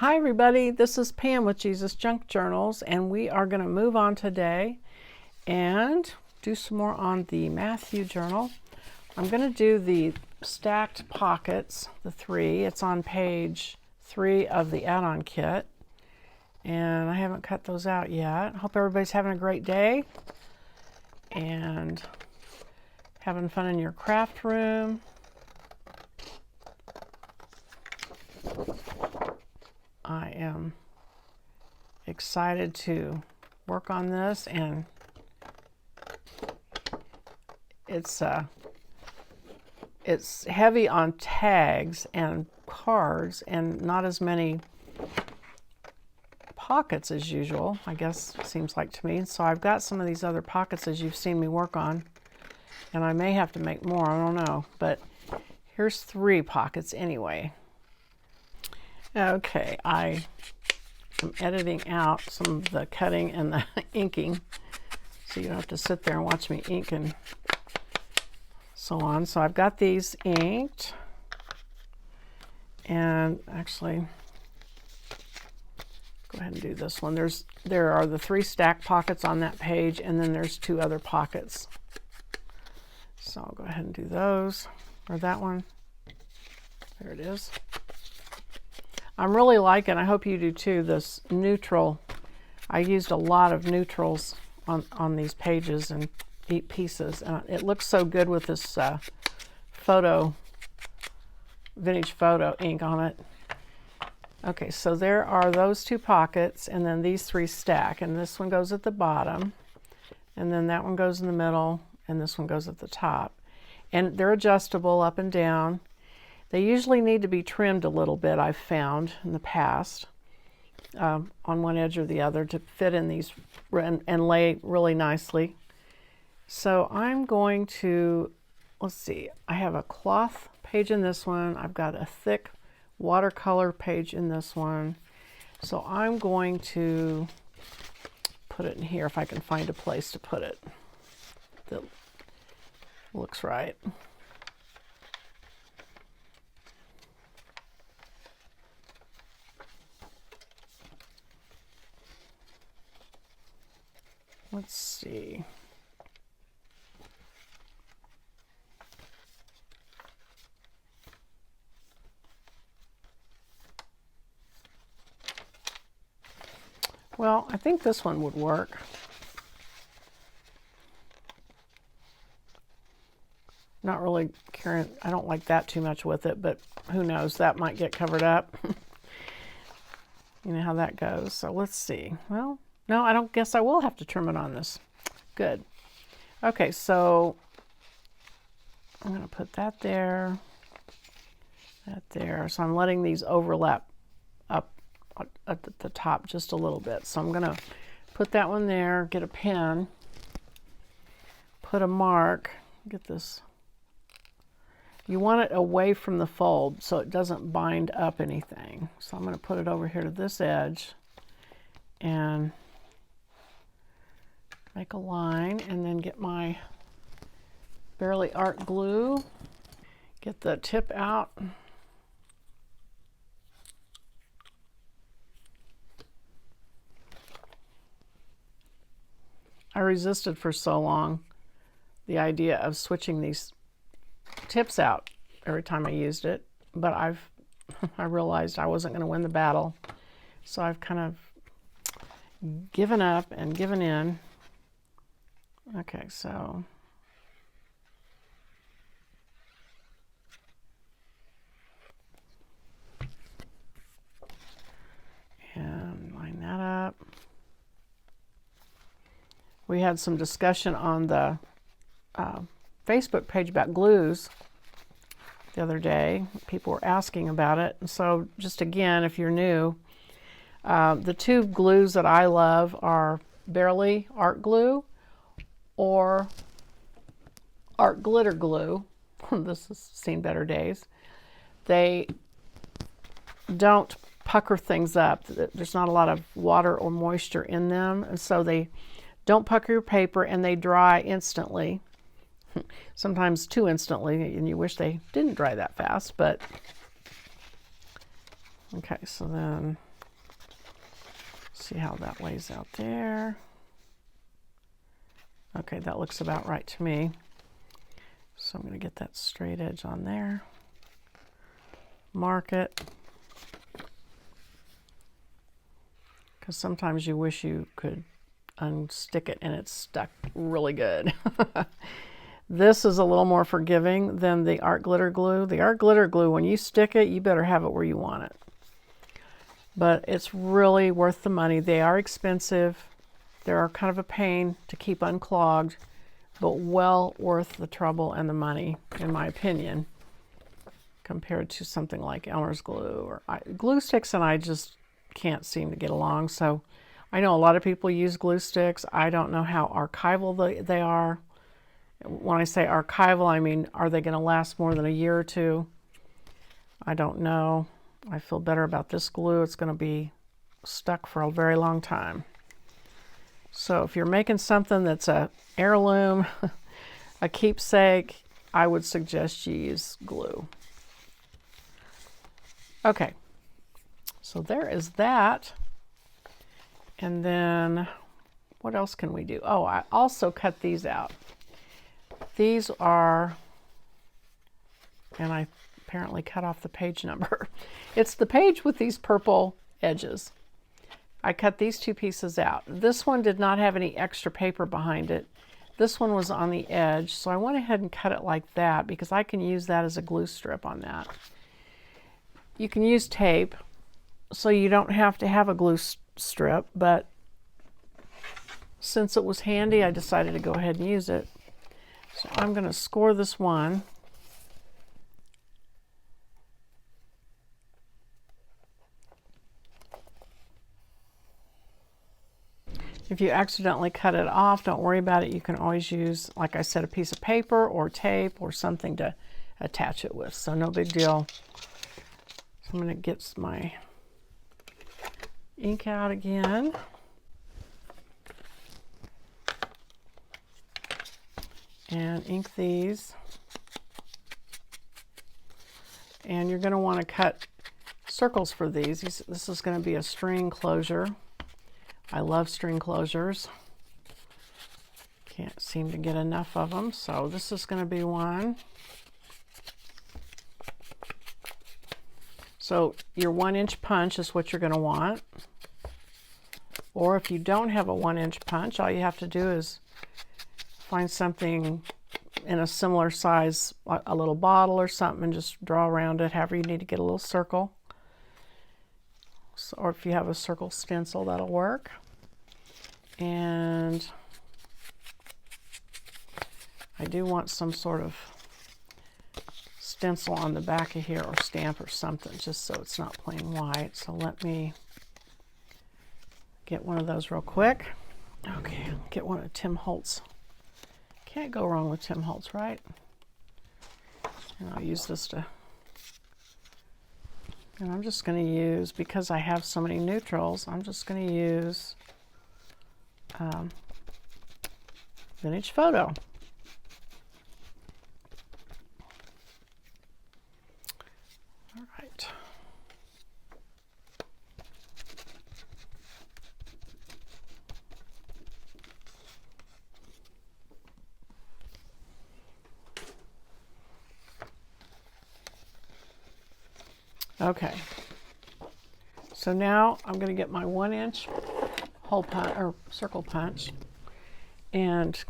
Hi everybody, this is Pam with Jesusjunkjournals, and we are going to move on today and do some more on the Matthew journal. I'm going to do the stacked pockets, the 3. It's on page 3 of the add-on kit, and I haven't cut those out yet. Hope everybody's having a great day and having fun in your craft room. I am excited to work on this, and it's heavy on tags and cards and not as many pockets as usual, I guess, seems like to me. So I've got some of these other pockets as you've seen me work on, and I may have to make more, I don't know, but here's 3 pockets anyway. Okay, I am editing out some of the cutting and the inking, so you don't have to sit there and watch me ink and so on. So I've got these inked, and actually, go ahead and do this one. There are the 3 stack pockets on that page, and then there's 2 other pockets. So I'll go ahead and do those, or that one. There it is. I'm really liking, I hope you do too, this neutral. I used a lot of neutrals on these pages and pieces. It looks so good with this vintage photo ink on it. Okay, so there are those 2 pockets, and then these 3 stack, and this one goes at the bottom, and then that one goes in the middle, and this one goes at the top. And they're adjustable up and down. They usually need to be trimmed a little bit, I've found in the past, on one edge or the other to fit in these and lay really nicely. So I'm going to, let's see, I have a cloth page in this one. I've got a thick watercolor page in this one. So I'm going to put it in here if I can find a place to put it that looks right. Let's see. Well, I think this one would work. Not really caring, I don't like that too much with it, but who knows, that might get covered up. You know how that goes. So let's see. Well, no, I don't guess I will have to trim it on this. Good. Okay, so I'm going to put that there, that there. So I'm letting these overlap up at the top just a little bit. So I'm going to put that one there, get a pen, put a mark, get this. You want it away from the fold so it doesn't bind up anything. So I'm going to put it over here to this edge and make a line, and then get my Barely Art glue, get the tip out. I resisted for so long the idea of switching these tips out every time I used it, but I realized I wasn't going to win the battle, so I've kind of given up and given in. Okay, so and line that up. We had some discussion on the Facebook page about glues the other day. People were asking about it, and so just again, if you're new, the 2 glues that I love are Barely Art glue or Art glitter glue. This has seen better days. They don't pucker things up. There's not a lot of water or moisture in them, and so they don't pucker your paper, and they dry instantly. Sometimes too instantly, and you wish they didn't dry that fast, but okay, so then See how that lays out there. Okay, that looks about right to me. So I'm going to get that straight edge on there. Mark it. Because sometimes you wish you could unstick it and it's stuck really good. This is a little more forgiving than the art glitter glue. The art glitter glue, when you stick it, you better have it where you want it. But it's really worth the money. They are expensive. They're kind of a pain to keep unclogged, but well worth the trouble and the money, in my opinion, compared to something like Elmer's glue. Or glue sticks and I just can't seem to get along. So I know a lot of people use glue sticks. I don't know how archival they are. When I say archival, I mean, are they going to last more than a year or two? I don't know. I feel better about this glue. It's going to be stuck for a very long time. So if you're making something that's a heirloom, a keepsake, I would suggest you use glue. Okay, so there is that. And then what else can we do? Oh, I also cut these out. These are, and I apparently cut off the page number. It's the page with these purple edges. I cut these two pieces out. This one did not have any extra paper behind it. This one was on the edge, so I went ahead and cut it like that because I can use that as a glue strip on that. You can use tape, so you don't have to have a glue strip, but since it was handy, I decided to go ahead and use it. So I'm going to score this one. If you accidentally cut it off, don't worry about it. You can always use, like I said, a piece of paper or tape or something to attach it with. So no big deal. So I'm going to get my ink out again. And ink these. And you're going to want to cut circles for these. This is going to be a string closure. I love string closures. Can't seem to get enough of them. So this is going to be one. So your 1-inch punch is what you're going to want. Or if you don't have a 1-inch punch, all you have to do is find something in a similar size, a little bottle or something, and just draw around it however you need to get a little circle. So, or if you have a circle stencil, that'll work. And I do want some sort of stencil on the back of here, or stamp or something, just so it's not plain white. So let me get one of those real quick. Okay, get one of Tim Holtz. Can't go wrong with Tim Holtz, right? And I'll use this to, and I'm just going to use, because I have so many neutrals, I'm just going to use Vintage Photo. All right. Okay, so now I'm going to get my 1-inch hole punch or circle punch and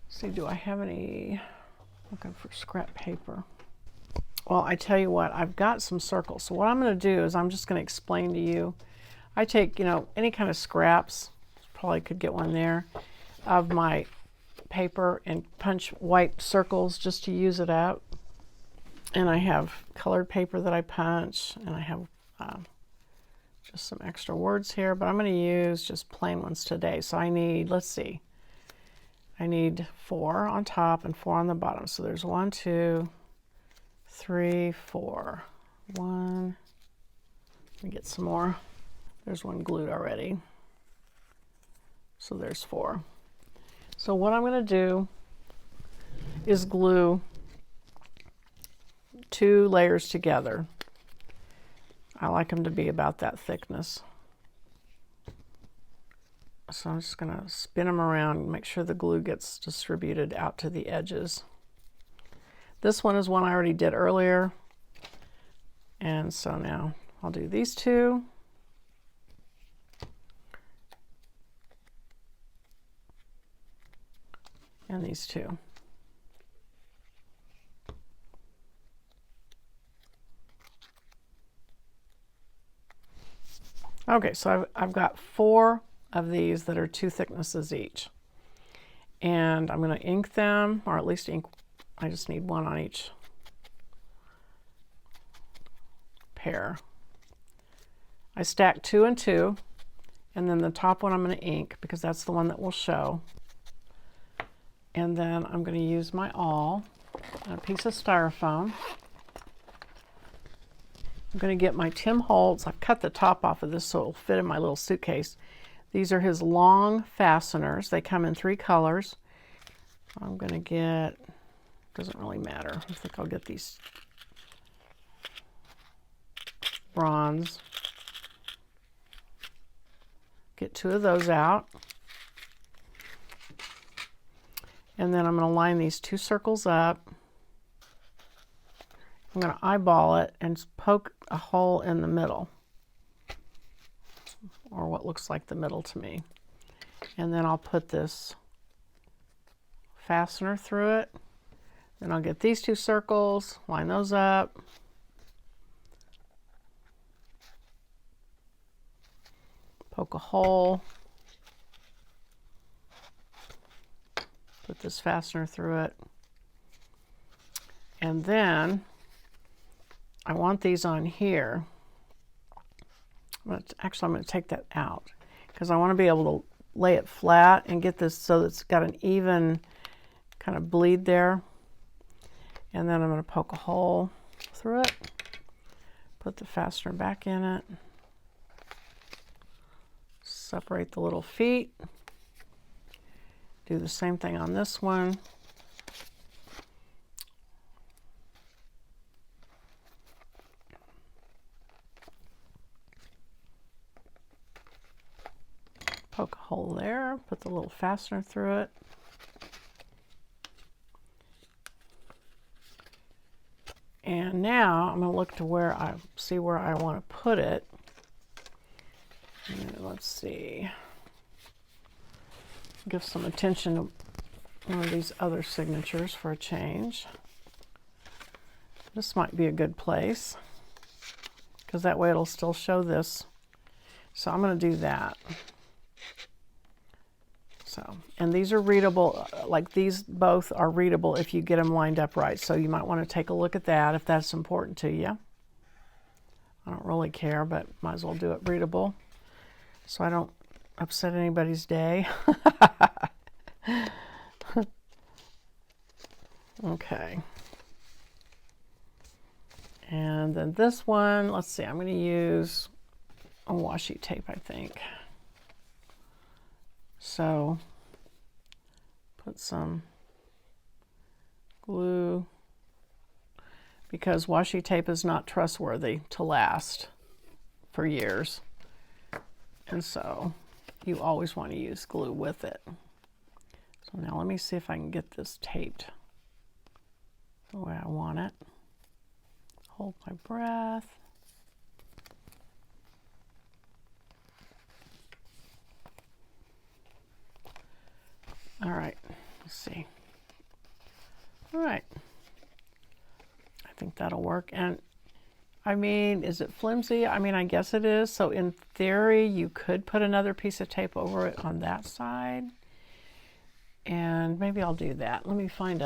see, do I have any, looking for scrap paper. Well, I tell you what, I've got some circles. So what I'm going to do is I'm just going to explain to you. I take, any kind of scraps, probably could get one there, of my paper and punch white circles just to use it out. And I have colored paper that I punch, and I have just some extra words here, but I'm going to use just plain ones today. So I need, let's see, I need 4 on top and 4 on the bottom. So there's 1, 2, 3, 4. 1, let me get some more. There's one glued already. So there's 4. So what I'm going to do is glue 2 layers together. I like them to be about that thickness. So I'm just going to spin them around and make sure the glue gets distributed out to the edges. This one is one I already did earlier. And so now I'll do these two. And these two. Okay, so I've got 4 of these that are 2 thicknesses each. And I'm going to ink them, or at least ink, I just need 1 on each pair. I stack 2 and 2, and then the top one I'm going to ink because that's the one that will show. And then I'm going to use my awl, a piece of styrofoam. I'm going to get my Tim Holtz. I've cut the top off of this so it'll fit in my little suitcase. These are his long fasteners. They come in 3 colors. I'm going to get, doesn't really matter. I think I'll get these bronze. Get 2 of those out. And then I'm going to line these 2 circles up. I'm going to eyeball it and poke a hole in the middle, or what looks like the middle to me. And then I'll put this fastener through it. Then I'll get these 2 circles, line those up. Poke a hole. Put this fastener through it. And then I want these on here. Actually, I'm going to take that out because I want to be able to lay it flat and get this so that it's got an even kind of bleed there. And then I'm going to poke a hole through it, put the fastener back in it, separate the little feet, do the same thing on this one. Poke a hole there, put the little fastener through it. And now I'm going to look to where I see where I want to put it. And let's see. Give some attention to one of these other signatures for a change. This might be a good place because that way it'll still show this. So I'm going to do that. So, and these are readable, like these both are readable if you get them lined up right. So you might want to take a look at that if that's important to you. I don't really care, but might as well do it readable so I don't upset anybody's day. Okay. And then this one, let's see, I'm going to use a washi tape, I think. So put some glue because washi tape is not trustworthy to last for years. And so you always want to use glue with it. So now let me see if I can get this taped the way I want it. Hold my breath. All right, let's see. All right, I think that'll work. And I mean, is it flimsy? I mean, I guess it is. So in theory, you could put another piece of tape over it on that side. And maybe I'll do that. Let me find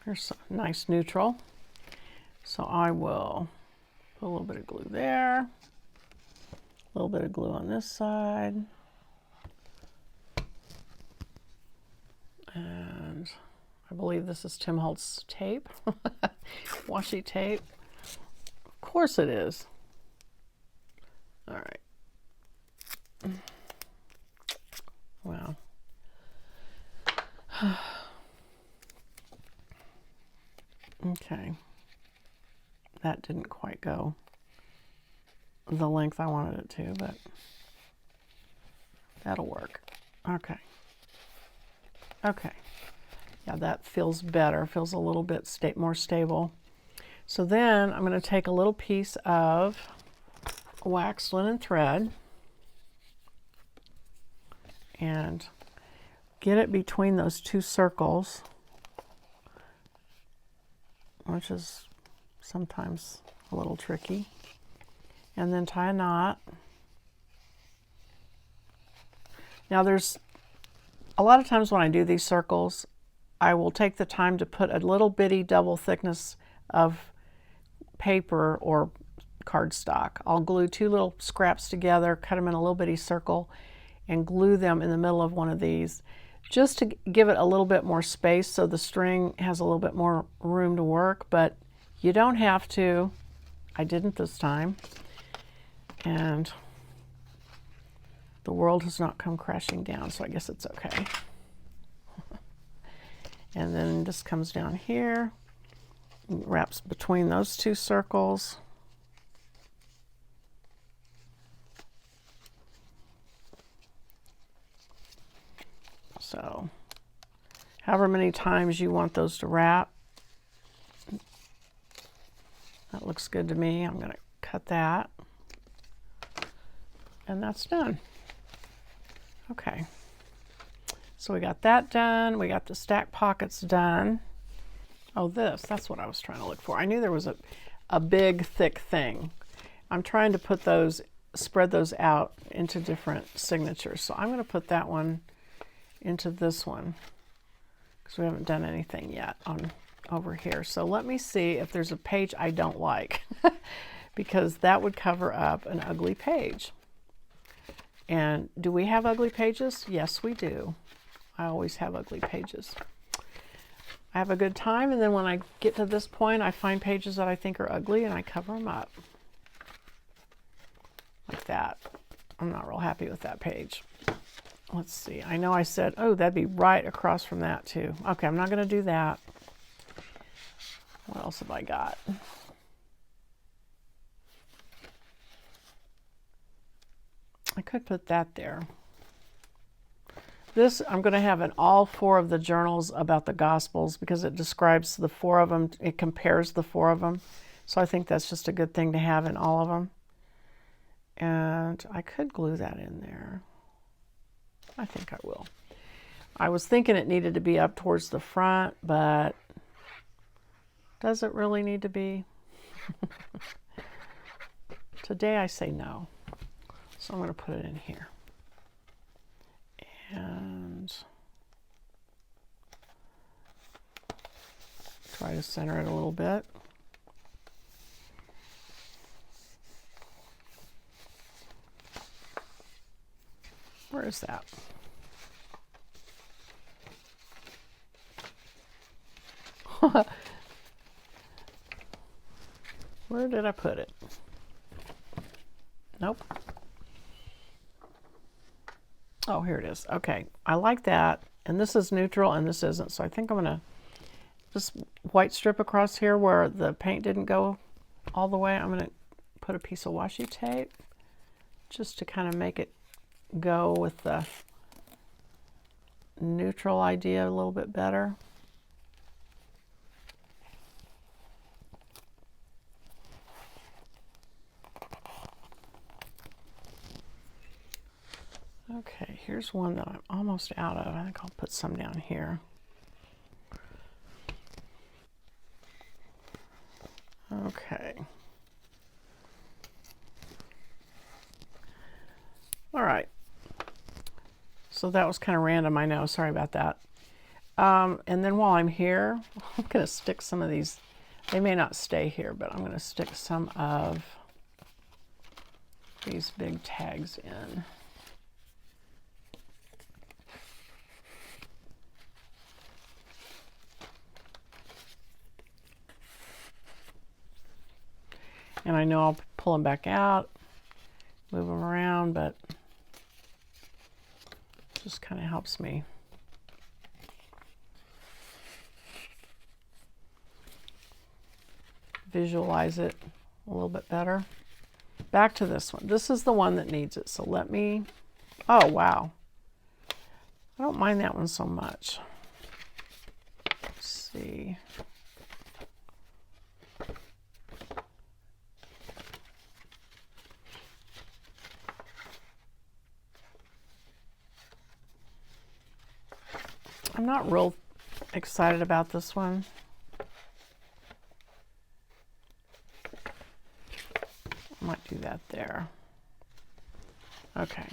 here's a nice neutral. So I will put a little bit of glue there, a little bit of glue on this side. And I believe this is Tim Holtz tape, washi tape. Of course it is. All right. Wow. Okay. That didn't quite go the length I wanted it to, but That'll work. Okay. Okay. Yeah, that feels better. Feels a little bit more stable. So then I'm going to take a little piece of waxed linen thread and get it between those two circles, which is sometimes a little tricky, and then tie a knot. Now there's a lot of times when I do these circles, I will take the time to put a little bitty double thickness of paper or cardstock. I'll glue two little scraps together, cut them in a little bitty circle, and glue them in the middle of one of these, just to give it a little bit more space so the string has a little bit more room to work, but you don't have to. I didn't this time. And the world has not come crashing down, so I guess it's okay. And then this comes down here, wraps between those two circles. So however many times you want those to wrap. That looks good to me. I'm going to cut that. And that's done. Okay. So we got that done. We got the stack pockets done. Oh, that's what I was trying to look for. I knew there was a big, thick thing. I'm trying to put those, spread those out into different signatures. So I'm going to put that one into this one because we haven't done anything yet on over here. So let me see if there's a page I don't like because that would cover up an ugly page. And do we have ugly pages? Yes, we do. I always have ugly pages. I have a good time, and then when I get to this point, I find pages that I think are ugly and I cover them up. Like that. I'm not real happy with that page. Let's see. I know I said, oh, that'd be right across from that too. Okay, I'm not going to do that. What else have I got? I could put that there. This I'm going to have in all four of the journals about the Gospels because it describes the four of them. It compares the four of them. So I think that's just a good thing to have in all of them. And I could glue that in there. I think I will. I was thinking it needed to be up towards the front, but does it really need to be? Today I say no. So I'm going to put it in here. And try to center it a little bit. Where is that? Where did I put it? Nope. Oh, here it is. Okay, I like that. And this is neutral and this isn't. So I think I'm gonna just white strip across here where the paint didn't go all the way. I'm gonna put a piece of washi tape just to kind of make it go with the neutral idea a little bit better. Okay, here's one that I'm almost out of. I think I'll put some down here. Okay. All right. So that was kind of random, I know. Sorry about that. And then while I'm here, I'm going to stick some of these. They may not stay here, but I'm going to stick some of these big tags in. And I know I'll pull them back out, move them around, but it just kind of helps me. Visualize it a little bit better. Back to this one. This is the one that needs it. So let me Oh, wow. I don't mind that one so much. Let's see. I'm not real excited about this one. I might do that there. Okay.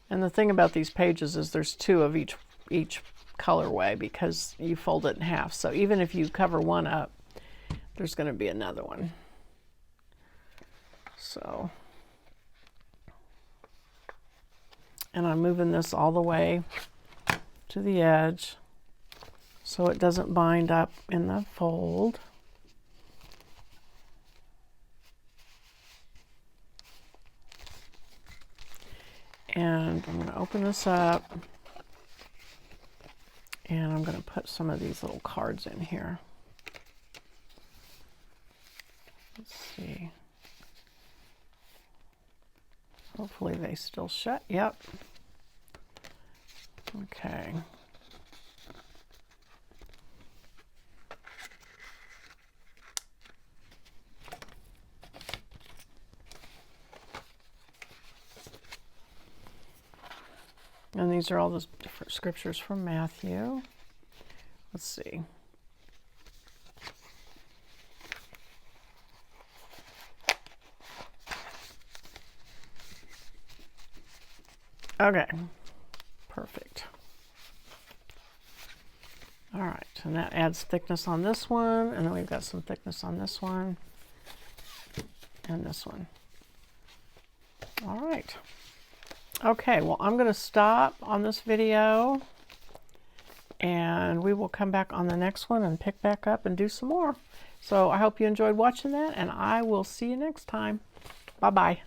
And the thing about these pages is there's 2 of each colorway because you fold it in half. So even if you cover one up, there's going to be another one. So, and I'm moving this all the way to the edge so it doesn't bind up in the fold. And I'm going to open this up, and I'm going to put some of these little cards in here. Let's see. Hopefully they still shut. Yep. Okay. And these are all the different scriptures from Matthew. Let's see. Okay, perfect. All right, and that adds thickness on this one, and then we've got some thickness on this one and this one. All right. Okay, well, I'm going to stop on this video, and we will come back on the next one and pick back up and do some more. So I hope you enjoyed watching that, and I will see you next time. Bye-bye.